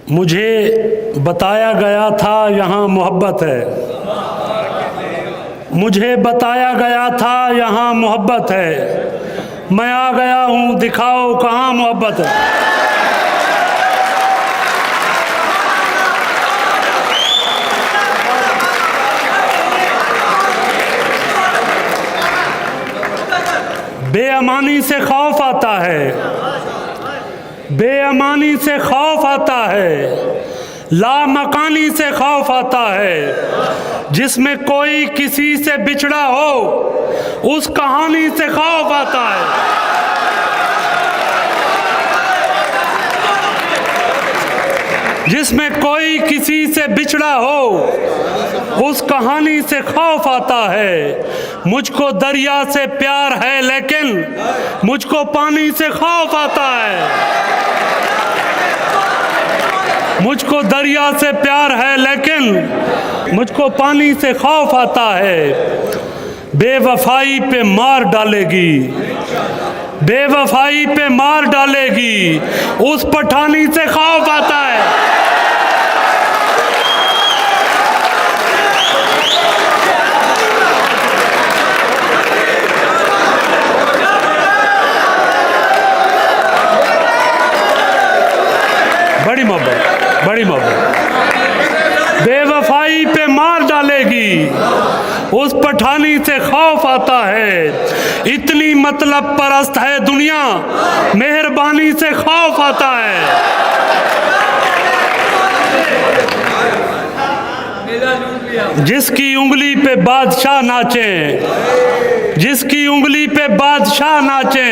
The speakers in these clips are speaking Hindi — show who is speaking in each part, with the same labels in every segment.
Speaker 1: मुझे बताया गया था यहाँ मोहब्बत है, मुझे बताया गया था यहाँ मोहब्बत है, मैं आ गया हूँ दिखाओ कहाँ मोहब्बत है। बेअमानी से खौफ आता है, बेअमानी से खौफ आता है, लामकानी से खौफ आता है, जिसमें कोई किसी से बिछड़ा हो उस कहानी से खौफ आता है। जिसमें कोई किसी से बिछड़ा हो उस कहानी से खौफ आता है। मुझको दरिया से प्यार है लेकिन मुझको पानी से खौफ आता है। मुझको दरिया से प्यार है लेकिन मुझको पानी से खौफ आता है। बेवफाई पे मार डालेगी, बेवफाई पे मार डालेगी, उस पठानी से खौफ आता है। बड़ी मोहब्बत, बड़ी मोहब्बत। बेवफाई पे मार डालेगी, उस पठानी से खौफ आता है। इतनी मतलब परस्त है दुनिया, मेहरबानी से खौफ आता है। जिसकी उंगली पे बादशाह नाचे, जिसकी उंगली पे बादशाह नाचे,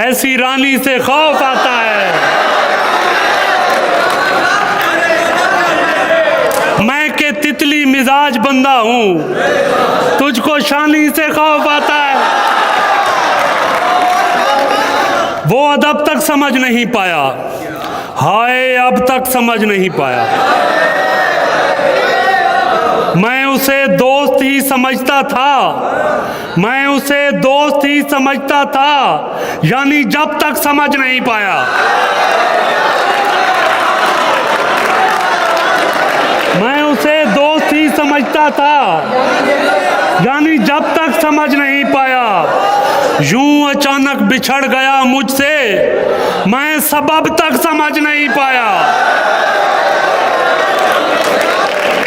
Speaker 1: ऐसी रानी से खौफ आता है। मैं के तितली मिजाज बंदा हूँ, तुझको शानी से खौफ आता है। वो अब तक समझ नहीं पाया, हाय अब तक समझ नहीं पाया। मैं उसे दोस्त ही समझता था, मैं उसे दोस्त ही समझता था, यानी जब तक समझ नहीं पाया। मैं उसे दोस्त ही समझता था, यानी जब तक समझ नहीं पाया। यूं अचानक बिछड़ गया मुझसे, मैं सबब तक समझ नहीं पाया।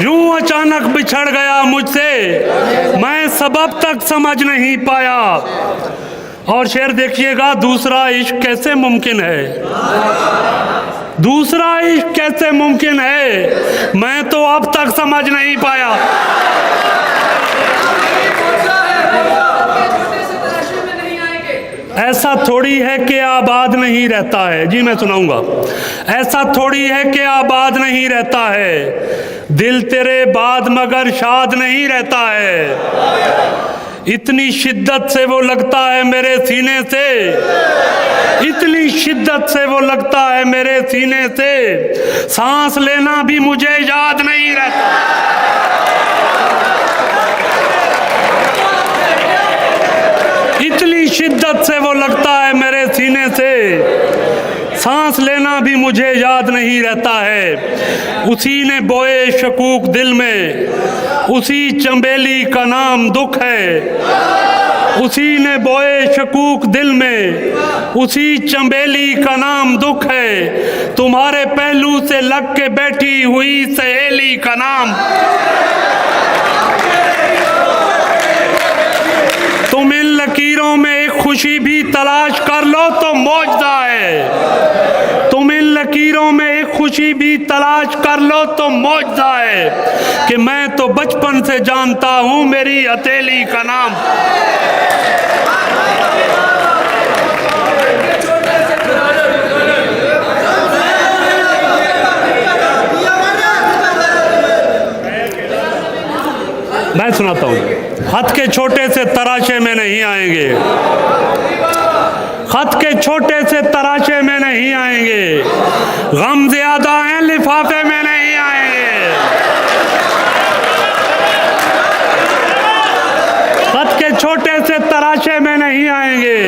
Speaker 1: यूं अचानक बिछड़ गया मुझसे, मैं सबब तक समझ नहीं पाया। और शेर देखिएगा, दूसरा इश्क कैसे मुमकिन है, दूसरा इश्क कैसे मुमकिन है, मैं तो अब तक समझ नहीं पाया। ऐसा थोड़ी है कि आबाद नहीं रहता है, जी मैं सुनाऊंगा। ऐसा थोड़ी है कि आबाद नहीं रहता है, दिल तेरे बाद मगर शाद नहीं रहता है। इतनी शिद्दत से वो लगता है मेरे सीने से, इतनी शिद्दत से वो लगता है मेरे सीने से, सांस लेना भी मुझे याद नहीं रहता। इतनी शिद्दत से वो लगता है मेरे सीने से, सांस लेना भी मुझे याद नहीं रहता है। उसी ने बोए शकूक दिल में, उसी चंबेली का नाम दुख है। उसी ने बोए शकूक दिल में, उसी चंबेली का नाम दुख है। तुम्हारे पहलू से लग के बैठी हुई सहेली का नाम। तुम इन लकीरों में एक खुशी भी तलाश कर लो तो मौजदा है। तुम इन लकीरों में एक खुशी भी तलाश कर लो तो मौजदा है, कि मैं तो बचपन से जानता हूँ मेरी हथेली का नाम। मैं सुनाता हूँ। खत के छोटे से तराशे में नहीं आएंगे, खत के छोटे से तराशे में नहीं आएंगे, गम ज्यादा है लिफाफे में नहीं आएंगे। खत के छोटे से तराशे में नहीं आएंगे,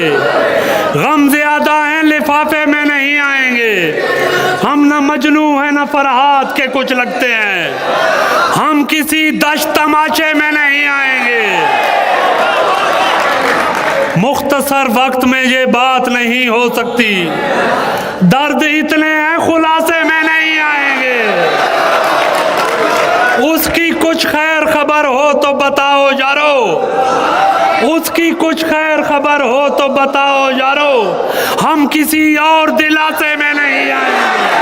Speaker 1: गम ज्यादा है लिफाफे में नहीं आएंगे। हम न मजनू हैं न फरहाद के कुछ लगते हैं, हम किसी दश्त तमाशे में नहीं आएंगे। मुख्तसर वक्त में ये बात नहीं हो सकती, दर्द इतने हैं खुलासे में नहीं आएंगे। उसकी कुछ खैर खबर हो तो बताओ यारो, उसकी कुछ खैर खबर हो तो बताओ यारो, हम किसी और दिलासे में नहीं आएंगे।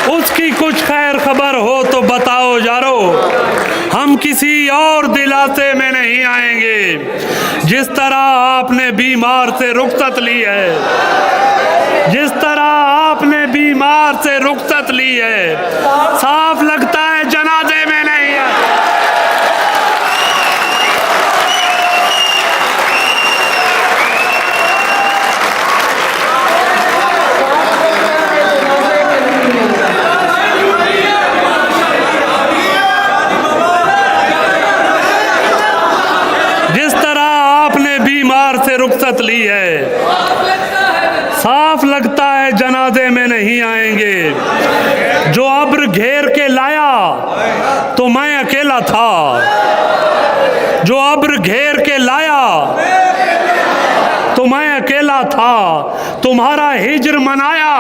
Speaker 1: उसकी कुछ खैर खबर हो तो बताओ यारो, हम किसी और दिलासे में नहीं आएंगे। जिस तरह आपने बीमार से रुखसत ली है, जिस तरह आपने बीमार से रुखसत ली है, साफ लगता है जनाजे में नहीं है। जिस तरह आपने बीमार से रुखसत ली है, साफ लगता है जनाजे में नहीं आएंगे। जो अब्र घेर के लाया तो मैं अकेला था, जो अब्र घेर के लाया तो मैं अकेला था। तुम्हारा हिज्र मनाया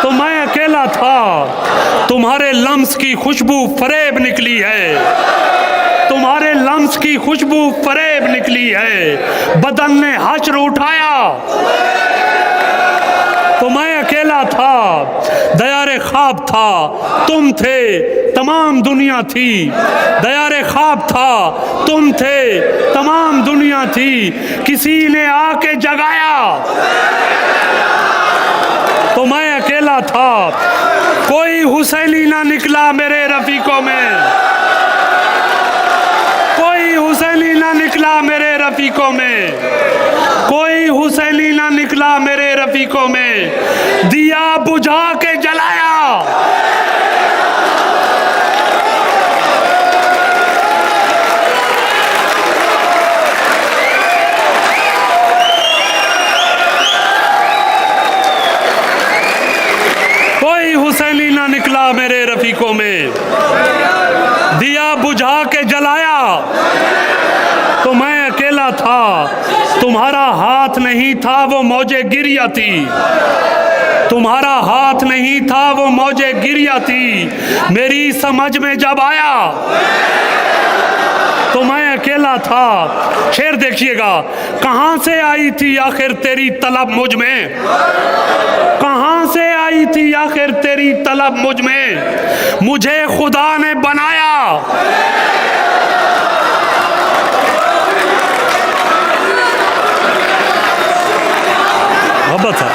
Speaker 1: तो मैं अकेला था। तुम्हारे लम्स की खुशबू फरेब निकली है, तुम्हारे लम्स की खुशबू फरेब निकली है। बदन ने हश्र उठाया तो मैं अकेला था। दयारे ख्वाब था तुम थे, तमाम दुनिया थी। दयारे ख्वाब था तुम थे, तमाम दुनिया थी। किसी ने आके जगाया तो मैं अकेला था। कोई हुसैनी ना निकला मेरे रफीकों में, कोई हुसैनी ना निकला मेरे रफीकों में, कोई हुसैनी ना निकला मेरे रफीकों में। दिया बुझा के जलाया कोई हुसैनी ना निकला मेरे रफीकों में। दिया बुझा के जलाया तो मैं अकेला था। तुम्हारा हाथ नहीं था वो मौजे गिरिया थी, तुम्हारा हाथ नहीं था वो मौजे गिरिया थी। मेरी समझ में जब आया तो मैं अकेला था। शेर देखिएगा, कहाँ से आई थी आखिर तेरी तलब मुझ में, कहाँ से आई थी आखिर तेरी तलब मुझ में। मुझे खुदा ने बनाया मोहब्बत है।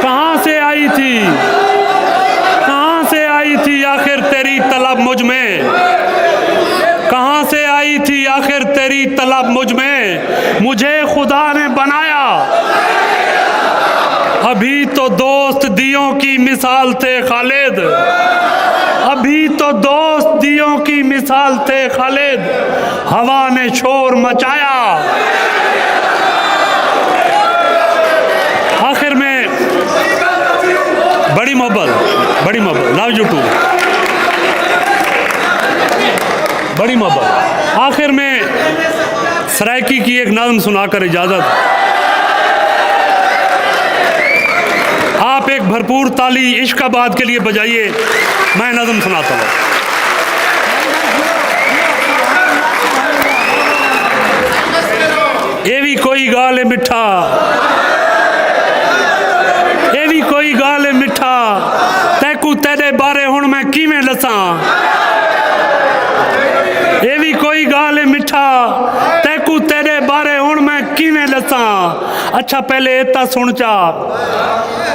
Speaker 1: कहाँ से आई थी, कहाँ से आई थी आखिर तेरी तलब मुझ में, कहाँ से आई थी आखिर तेरी तलब मुझ में। मुझे खुदा ने बनाया। अभी तो दोस्त दियों की मिसाल थे खालिद, अभी तो दोस्त दियों की मिसाल थे खालिद। हवा ने शोर मचाया। आखिर में बड़ी मोहब्बत, बड़ी मोहब्बत, लव यू टू, बड़ी मोहब्बत। आखिर में सरायकी की एक नज़्म सुनाकर इजाज़त। आप एक भरपूर ताली इश्काबाद के लिए बजाइए, मैं नज़्म सुनाता हूँ। ये भी कोई गाल मिठा, ये भी कोई गाल मिठा, तैकू तेरे बारे हुण मैं किवें दसां। ये भी कोई गाल मिठा, तैकू तेरे बारे हुण मैं किवें दसां। अच्छा पहले इतना सुन चा,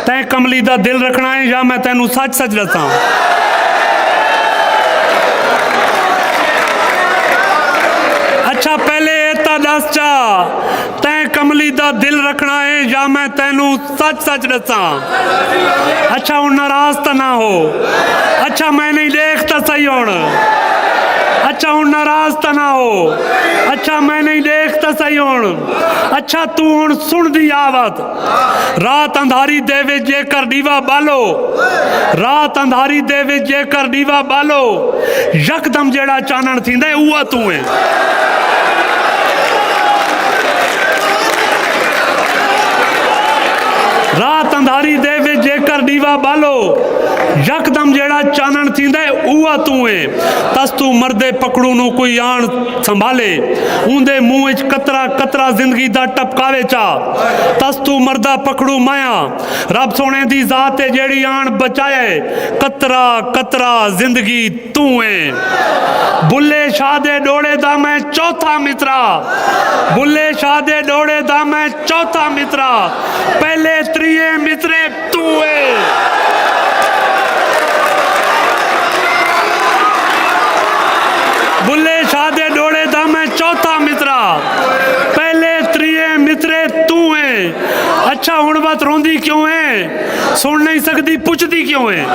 Speaker 1: तैं कमली दा दिल रखना है या मैं तैनू सच सच दसां। अच्छा पहले इतना दस चा, तैं कमली दा दिल रखना है या मैं तैनू सच सच दसां। अच्छा हुण नाराज तो ना हो, अच्छा मैं नहीं देखता सही हुण, अच्छा हूँ नाराज तो ना हो, अच्छा मैं नहीं देखता सही हूँ, अच्छा तू हूँ सुन दी आवत। रात अंधारी दे विच जेकर दीवा बालो, रात अंधारी दे विच जेकर दीवा बालो, यकदम जेड़ा चानण थींदा है उहा तू है। रात अंधारी दे विच जेकर दीवा बालो, यकदम जेड़ा चानण थींदा है उहा तू है। तस तू मर्दे पकड़ू नू कोई आण संभाले, ऊंदे मुंह विच कतरा कतरा जिंदगी दा टपकावे चा। तस तू मर्दा पकड़ू माया, रब सोने दी जात है जेड़ी आण बचाए, कतरा कतरा जिंदगी तू है। बुल्ले शाह दे डोड़े दा मैं चौथा मित्रा, बुल्ले शाह दे डोड़े दा मैं चौथा मित्रा, पहले त्रिये मित्रे तू है। बुल्ले शाह दे डोड़े दा मैं चौथा मित्रा, पहले त्रिये मित्रे तू है। अच्छा हुण बात रोंदी क्यों है, सुन नहीं सकती पुछदी क्यों है।